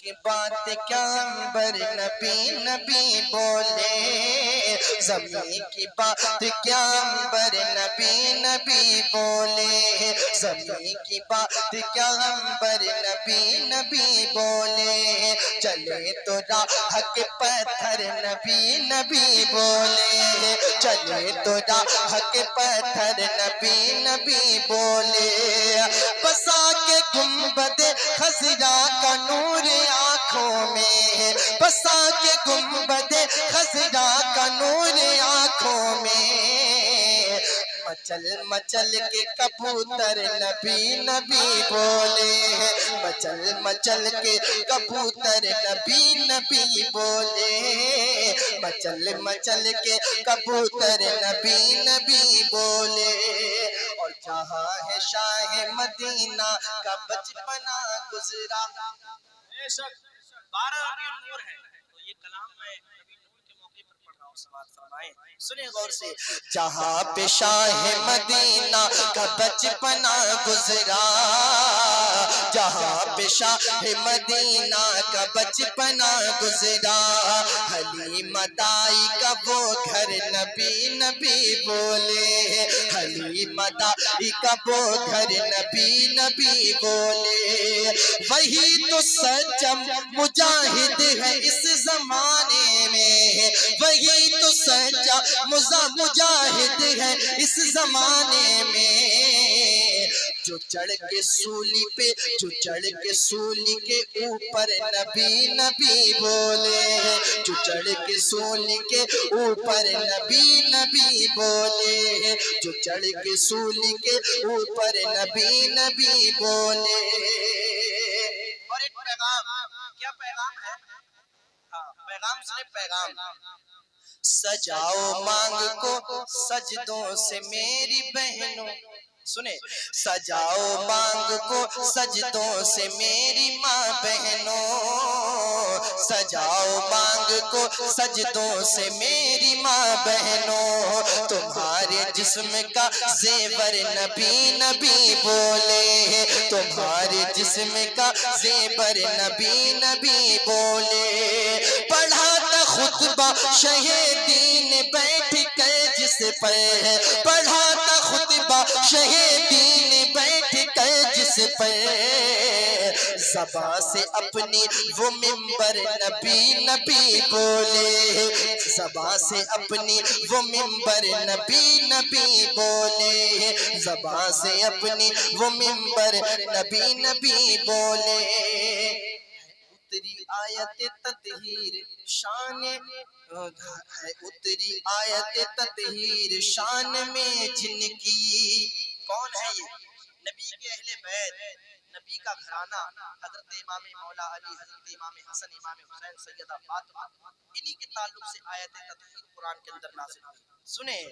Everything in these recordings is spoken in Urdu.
کی بات کیا انبر نبی نبی بولے، زمین کی بات کیا انبر نبی نبی بولے، زمین کی بات کیا انبر نبی نبی بولے، چلے تو راہ کے پتھر نبی نبی بولے، چلے تو راہ کے پتھر نبی نبی بولے، بسا کے گنبد خضرا کا نور آنکھوں میں، بسا کے گنبد خضرا کا نور آنکھوں میں، مچل مچل کے کبوتر نبی نبی بولے، مچل مچل کے کبوتر نبی نبی بولے، مچل مچل کے کبوتر نبی نبی بولے، اور جہاں ہے شاہ مدینہ کا بچپنا گزرا۔ بے شک 12 ربیع النور ہے، تو یہ کلام میں نبی نور کے موقع پر پڑھ رہا ہوں، سماعت فرمائیں، سنیں غور سے۔ جہاں پہ شاہ مدینہ کا بچپنا گزرا، جہاں پہ شاہ مدینہ کا بچپنا گزرا، حلیم دائی کا وہ گھر نبی نبی بولے، حلیم دائی کا وہ گھر نبی نبی بولے، وہی تو سچا مجاہد ہے اس زمانے میں، وہی تو سچا مجاہد ہے اس زمانے میں، جو چڑھ کے سولی پہ، جو چڑھ کے سولی کے اوپر نبی نبی بولے، جو چڑھ کے سولی کے اوپر نبی نبی بولے، جو چڑھ کے سولی کے اوپر نبی نبی بولے۔ اور ایک پیغام، کیا پیغام ہے؟ ہاں پیغام سنے، پیغام۔ سجاؤ مانگ کو سجدوں سے میری بہنوں، سنیں، سجاؤ مانگ کو سجدوں سے میری ماں بہنوں، سجاؤ مانگ کو سجدوں سے میری ماں بہنوں، تمہارے جسم کا زیور نبی نبی بولے، تمہارے جسم کا زیور نبی نبی بولے، پڑھا تھا خطبہ شہ دین بیٹھ کر جس پر، پڑھا تھا خطبہ شہ دین بیٹھ کر جس پر، زباں سے اپنی وہ منبر نبی نبی بولے، زباں سے اپنی وہ منبر نبی نبی بولے، زباں سے اپنی وہ منبر نبی نبی بولے، اتری آیت تطہیر شان ہے، اتری آیت تطہیر شان میں جن کی، کون ہے یہ؟ نبی کے اہل بیت، نبی کا گھرانہ، حضرت امام مولا علی، حضرت امام حسن، امام حسین، سیدہ فاطمہ، انہی کے تعلق سے آیت تطہیر قرآن کے اندر نازل ہوئی۔ سنیں،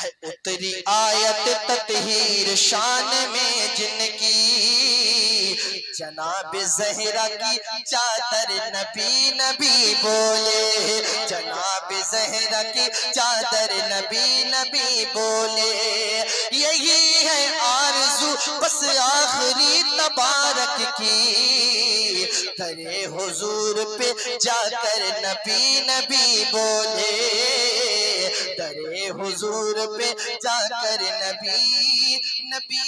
ہے اتری آیت تطہیر شان میں جن کی، جناب زہرا کی چادر نبی نبی بولے، جناب زہرا کی چادر نبی نبی بولے، یہی ہے آرزو بس آخری تبارک کی، کرے حضور پہ جا کر نبی نبی بولے، درے حضور پہ جا کر نبی نبی